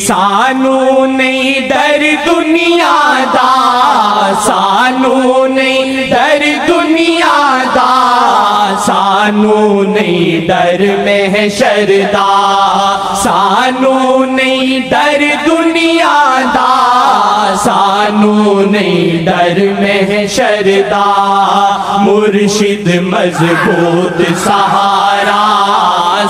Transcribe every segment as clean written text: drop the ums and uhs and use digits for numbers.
سانو نہیں ڈر دنیا دا، سانو نہیں ڈر دنیا دا، سانو نہیں ڈر محشر دا، سانو نہیں ڈر دنیا دا، سانو نہیں ڈر محشر دا، مرشد مضبوط سہارا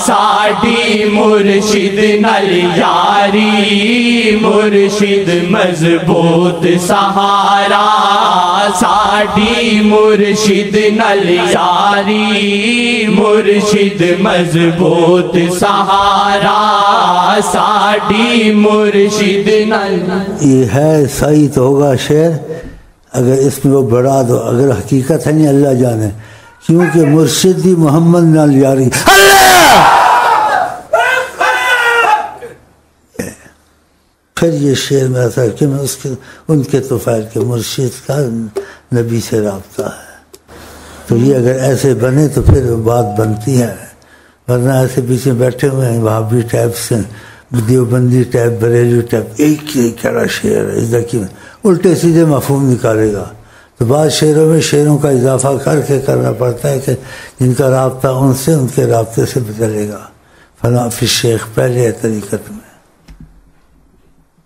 ساڈی مرشد نال یاری، مرشد مضبوط سہارا ساڈی مرشد نال یاری، مرشد مضبوط سہارا ساڈی مرشد نال۔ یہ ہے صحیح تو ہوگا شعر اگر اس میں وہ بڑھا دو، اگر حقیقت ہے نہیں اللہ جانے، کیونکہ مرشدی محمد نال یاری اللہ۔ پھر یہ شعر میرا تھا کہ میں ان کے طفیل کے مرشد کا نبی سے رابطہ ہے، تو یہ اگر ایسے بنے تو پھر بات بنتی ہے، ورنہ ایسے پیچھے بیٹھے ہوئے ہیں وہابی ٹائپ سے، دیوبندی ٹائپ، بریلوی ٹائپ، ایک ہی کہڑا شعر ہے، دیکھیے الٹے سیدھے مفہوم نکالے گا، تو بعض شعروں میں شعروں کا اضافہ کر کے کرنا پڑتا ہے کہ جن کا رابطہ ان سے ان کے رابطے سے بدلے گا، فلاں فی الشیخ پہلے ہے طریقت میں،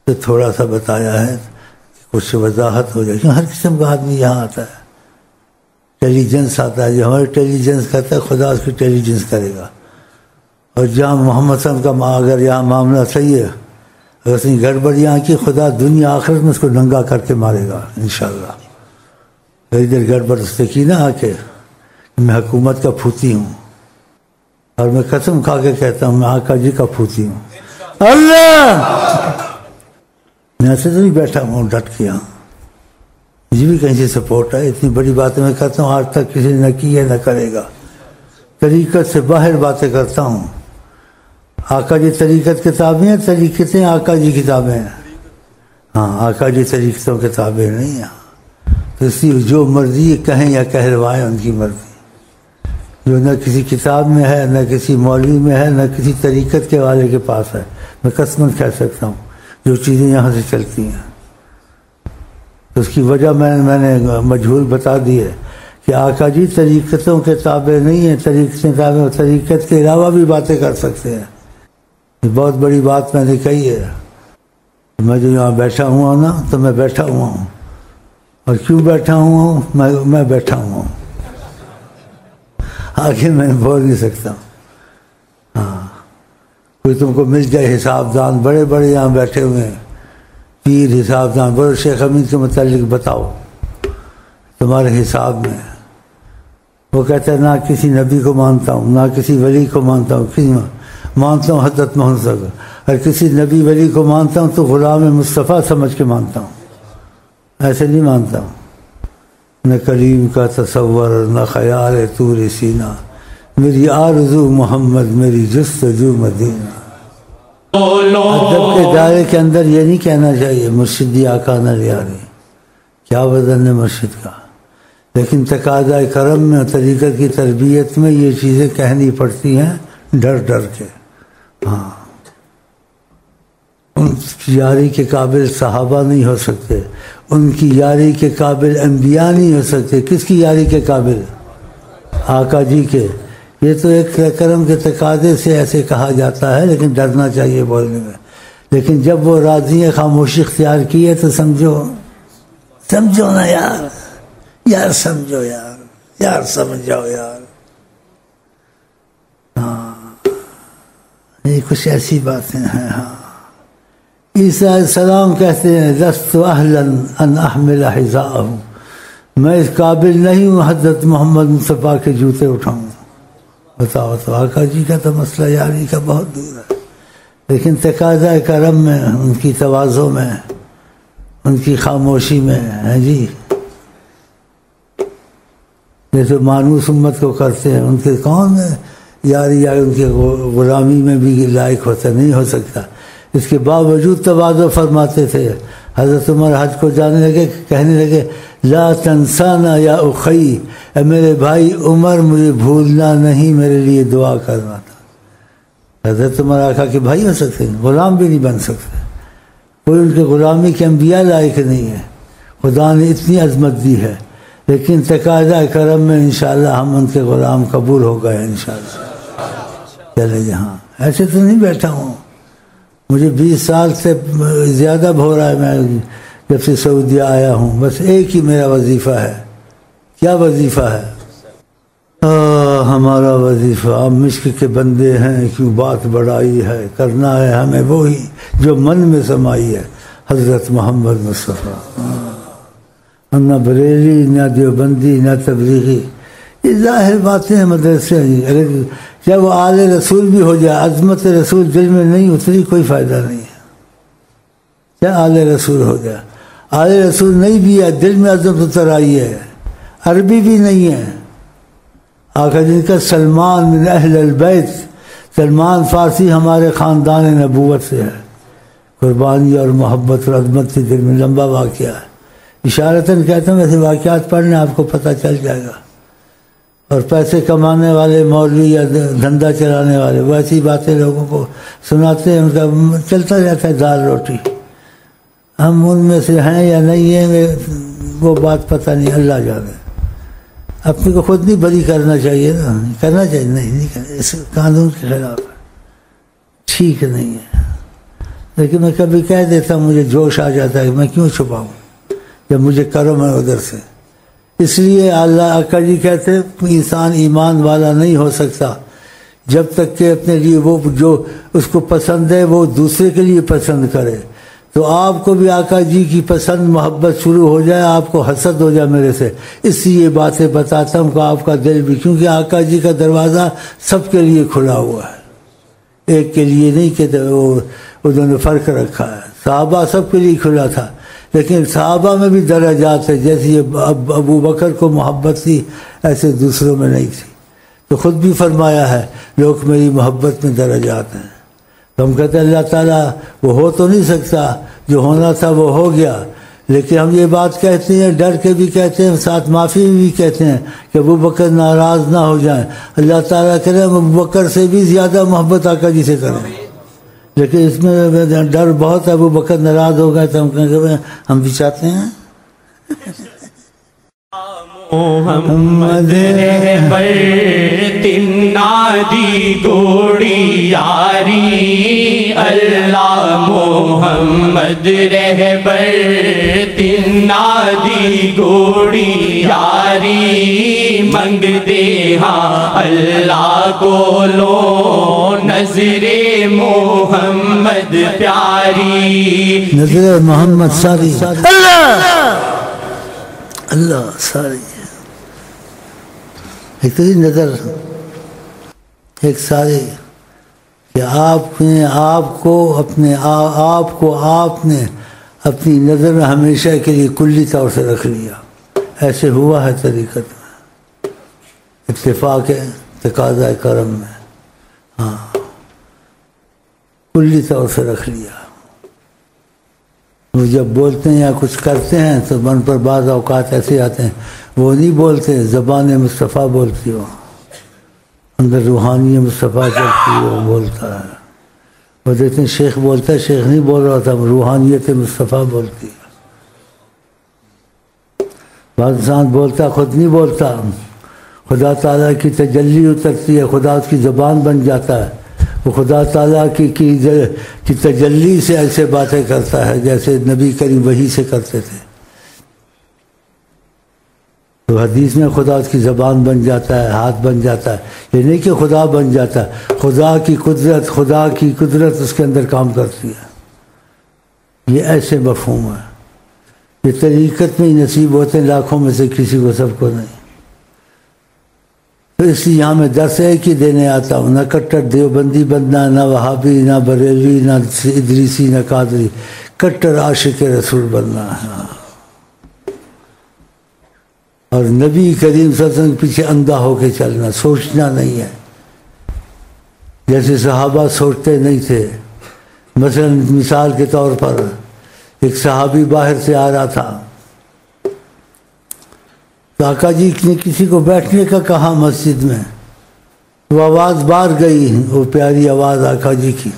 تو تھوڑا سا بتایا ہے کہ کچھ وضاحت ہو جائے، کیونکہ ہر قسم کا آدمی یہاں آتا ہے، انٹیلیجنس آتا ہے، جو ہمارے انٹیلیجنس کرتا ہے خدا اس کی انٹیلیجنس کرے گا، اور جہاں محمد صلی اللہ علیہ وسلم کا اگر یہاں معاملہ صحیح ہے، اگر اس نے گڑبڑ یہاں کی، خدا دنیا آخرت میں اس کو ننگا کر کے مارے گا انشاءاللہ۔ کئی دیر گڑبڑ اس نے کی نا آ کے، میں حکومت کا پھوتی ہوں، اور میں قسم کھا کے کہتا ہوں میں آقا جی کا پھوتی ہوں، اللہ میں ایسے تو نہیں بیٹھا ہوں ڈٹ کے، یہاں مجھے بھی کہیں سے سپورٹ ہے، اتنی بڑی باتیں میں کرتا ہوں آج تک کسی نے نہ کی ہے نہ کرے گا، طریقت سے باہر باتیں کرتا ہوں، آقا جی طریقت کتابیں ہیں، طریقتیں آقا جی کتابیں ہیں، ہاں آقا جی طریقتوں کتابیں نہیں ہیں، تو اس لیے جو مرضی کہیں یا کہلوائیں ان کی مرضی، جو نہ کسی کتاب میں ہے نہ کسی مولوی میں ہے نہ کسی طریقت کے والے کے پاس ہے، میں قسماً کہہ سکتا ہوں جو چیزیں یہاں سے چلتی ہیں، تو اس کی وجہ میں نے مجہول بتا دی ہے کہ آقا جی طریقتوں کے تابع نہیں ہیں، طریقت کے علاوہ بھی باتیں کر سکتے ہیں، یہ بہت بڑی بات میں نے کہی ہے، میں جو یہاں بیٹھا ہوا نا تو میں بیٹھا ہوا ہوں، اور کیوں بیٹھا ہوا ہوں میں بیٹھا ہوا ہوں، آگے میں بول نہیں سکتا ہوں، ہاں کوئی تم کو مل جائے حساب دان، بڑے بڑے یہاں بیٹھے ہوئے ہیں پیر حساب دان، بڑے شیخ امین کے متعلق بتاؤ تمہارے حساب میں، وہ کہتا ہے نہ کسی نبی کو مانتا ہوں نہ کسی ولی کو مانتا ہوں، کسی مانتا ہوں حضرت محمد صلی اللہ علیہ وسلم، اور کسی نبی ولی کو مانتا ہوں تو غلام مصطفیٰ سمجھ کے مانتا ہوں، ایسے نہیں مانتا ہوں، نہ کریم کا تصور نہ خیال طور سینہ، میری آرزو محمد میری جستجو مدینہ۔ ادب کے دائرے کے اندر یہ نہیں کہنا چاہیے مرشدی آقا نال یاری، کیا وزن ہے مرشد کا، لیکن تقاضۂ کرم میں طریقت کی تربیت میں یہ چیزیں کہنی پڑتی ہیں ڈر ڈر کے، ہاں ان کی یاری کے قابل صحابہ نہیں ہو سکتے، ان کی یاری کے قابل انبیاء نہیں ہو سکتے، کس کی یاری کے قابل؟ آقا جی کے، یہ تو ایک کرم کے تقاضے سے ایسے کہا جاتا ہے لیکن ڈرنا چاہیے بولنے میں، لیکن جب وہ راضی خاموشی اختیار کی ہے تو سمجھو نا یار سمجھو یار سمجھ جاؤ یار، ہاں یہ کچھ ایسی باتیں ہیں، ہاں عیسیٰ علیہ السلام کہتے ہیں لست اہلا ان احمل حذاءہ، میں اس قابل نہیں ہوں حضرت محمد مصطفیٰ کے جوتے اٹھاؤں، بتاؤ تو آقا جی کا تو مسئلہ یاری کا بہت دور ہے، لیکن تقاضۂ کرم میں، ان کی تواضع میں، ان کی خاموشی میں ہے جی، جیسے مانوس امت کو کرتے ہیں ان کے کون یاری یا ان کے غلامی میں بھی لائق ہوتا نہیں ہو سکتا، اس کے باوجود تواضع فرماتے تھے، حضرت عمر حج کو جانے لگے کہنے لگے لا تنسانا یا اخی، اے میرے بھائی عمر مجھے بھولنا نہیں، میرے لیے دعا کرنا تھا، حضرت عمر آقا کے بھائی ہو سکتے ہیں، غلام بھی نہیں بن سکتے، کوئی ان کے غلامی کے انبیاء لائق نہیں ہے. خدا نے اتنی عظمت دی ہے، لیکن تقاضا کرم میں انشاءاللہ ہم ان کے غلام قبول ہو گئے انشاءاللہ. چلے جہاں ایسے تو نہیں بیٹھا ہوں، مجھے 20 سال سے زیادہ ہو رہا ہے میں جب سے سعودیہ آیا ہوں. بس ایک ہی میرا وظیفہ ہے. کیا وظیفہ ہے؟ ہمارا وظیفہ ہم مشک کے بندے ہیں، کیوں بات بڑائی ہے، کرنا ہے ہمیں وہی جو من میں سمائی ہے، حضرت محمد مصطفیٰ. ہم نہ بریلی نہ دیوبندی نہ تبلیغی، یہ ظاہر باتیں ہیں مدرسے. اگر جب وہ آل رسول بھی ہو جائے، عظمت رسول دل میں نہیں اتری، کوئی فائدہ نہیں ہے. کیا آل رسول ہو گیا؟ آل رسول نہیں بھی ہے، دل میں عظمت اتر آئی ہے. عربی بھی نہیں ہے. آقا جن کا سلمان من اہل البیت، سلمان فارسی ہمارے خاندان نبوت سے ہے. قربانی اور محبت اور عظمت سے دل میں لمبا واقعہ ہے. اشارتاً کہتا ہوں ایسے واقعات پڑھنے آپ کو پتہ چل جائے گا. اور پیسے کمانے والے مولوی یا دھندا چلانے والے وہ ایسی باتیں لوگوں کو سناتے ہیں، ان کا چلتا رہتا ہے دال روٹی. ہم ان میں سے ہیں یا نہیں ہیں وہ بات پتہ نہیں، اللہ جانے. اپنے کو خود نہیں بری کرنا چاہیے نا، کرنا چاہیے نہیں کرنا، اس قانون کے خلاف ہے، ٹھیک نہیں ہے. لیکن میں کبھی کہہ دیتا ہوں، مجھے جوش آ جاتا ہے کہ میں کیوں چھپاؤں جب مجھے کرم ہے ادھر سے. اس لیے اللہ آقا جی کہتے ہیں انسان ایمان والا نہیں ہو سکتا جب تک کہ اپنے لیے وہ جو اس کو پسند ہے وہ دوسرے کے لیے پسند کرے. تو آپ کو بھی آقا جی کی پسند محبت شروع ہو جائے، آپ کو حسد ہو جائے میرے سے. اس لیے یہ باتیں بتاتا ہوں کہ آپ کا دل بھی، کیونکہ آقا جی کا دروازہ سب کے لیے کھلا ہوا ہے، ایک کے لیے نہیں کہ انہوں نے فرق رکھا ہے. صحابہ سب کے لیے کھلا تھا، لیکن صحابہ میں بھی درجات ہے. جیسے یہ ابو بکر کو محبت تھی ایسے دوسروں میں نہیں تھی. تو خود بھی فرمایا ہے لوگ میری محبت میں درجات ہیں. تو ہم کہتے ہیں اللہ تعالیٰ وہ ہو تو نہیں سکتا، جو ہونا تھا وہ ہو گیا. لیکن ہم یہ بات کہتے ہیں، ڈر کے بھی کہتے ہیں، ساتھ معافی بھی کہتے ہیں کہ ابو بکر ناراض نہ ہو جائیں. اللہ تعالیٰ کرے ہم ابو بکر سے بھی زیادہ محبت آقا جی سے کریں. لیکن اس میں ڈر بہت ہے، ابو بکر ناراض ہو گئے تو ہم کہیں گے ہم بھی چاہتے ہیں محمد رہبر تنادی گوڑی یاری اللہ. محمد رہبر تنادی گوڑی یاری منگ دے ہاں اللہ کو لو نظر محمد پیاری. نظر محمد ساری اللہ ساری ایک تو نظر ایک ساری کہ آپ نے اپنی نظر میں ہمیشہ کے لیے کلی طور سے رکھ لیا. ایسے ہوا ہے طریقت میں، اتفاق ہے تقاضا کرم میں. ہاں کلی طور سے رکھ لیا. وہ جب بولتے ہیں یا کچھ کرتے ہیں تو من پر بعض اوقات ایسے آتے ہیں، وہ نہیں بولتے، زبان مصطفیٰ بولتی ہو، اندر روحانی مصطفیٰ چلتی ہے، وہ بولتا ہے. وہ دیکھتے ہیں شیخ بولتا ہے، شیخ نہیں بول رہا تھا، روحانیت مصطفیٰ بولتی ہے. بعض انسان بولتا خود نہیں بولتا، خدا تعالیٰ کی تجلی اترتی ہے، خدا اس کی زبان بن جاتا ہے. وہ خدا تعالیٰ کی تجلی سے ایسے باتیں کرتا ہے جیسے نبی کریم وحی سے کرتے تھے. تو حدیث میں خدا اس کی زبان بن جاتا ہے، ہاتھ بن جاتا ہے. یہ نہیں کہ خدا بن جاتا ہے، خدا کی قدرت اس کے اندر کام کرتی ہے. یہ ایسے مفہوم ہے. یہ طریقت میں ہی نصیب ہوتے ہیں لاکھوں میں سے کسی کو، سب کو نہیں. تو اس لیے یہاں میں درس ایک ہی دینے آتا ہوں، نہ کٹر دیوبندی بننا، نہ وہابی، نہ بریلوی، نہ ادریسی، نہ قادری. کٹر عاشق رسول بننا ہے، اور نبی کریم صلی اللہ علیہ وسلم کے پیچھے اندھا ہو کے چلنا، سوچنا نہیں ہے جیسے صحابہ سوچتے نہیں تھے. مثلا مثال کے طور پر ایک صحابی باہر سے آ رہا تھا، تو آقا جی نے کسی کو بیٹھنے کا کہا مسجد میں. وہ آواز باہر گئی، وہ پیاری آواز آقا جی کی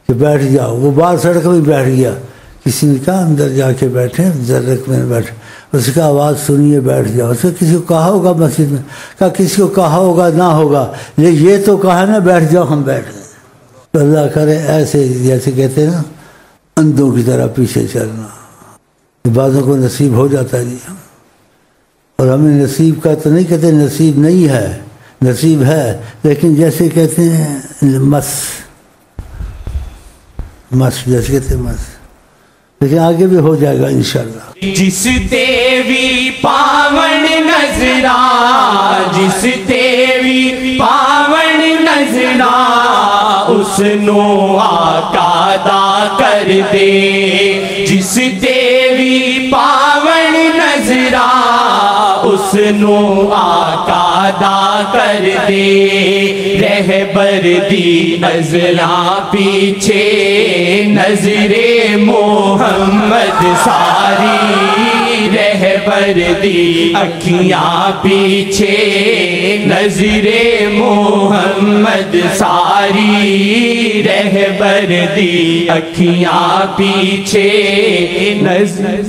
کہ بیٹھ جاؤ. وہ باہر سڑک میں بیٹھ گیا. کسی نے کہا اندر جا کے بیٹھے زرق میں بیٹھے، اس کا آواز سنیے بیٹھ جاؤ. اس نے کسی کو کہا ہوگا مسجد میں، کہا کسی کو کہا ہوگا نہ ہوگا، لیکن یہ تو کہا نا بیٹھ جاؤ، ہم بیٹھ گئے. تو اللہ کرے ایسے جیسے کہتے ہیں نا اندھوں کی طرح پیچھے چلنا، بعضوں کو نصیب ہو جاتا ہے جی. اور ہمیں نصیب کا تو نہیں کہتے نصیب نہیں ہے، نصیب ہے، لیکن جیسے کہتے ہیں مس جیسے کہتے ہیں مس، لیکن آگے بھی ہو جائے گا انشاءاللہ. جس دیوی پاون نظرا، جس دیوی پاون نظرا، اس نو آقا دا کر دے. جس دیوی پاون نظرا، اس نو آقا دا کر دے. رہبر دی نظراں پیچھے، نظر محمد ساری. رہبر دی اکھیاں پیچھے، نظر محمد ساری. رہبر دی اکھیاں پیچھے، نظر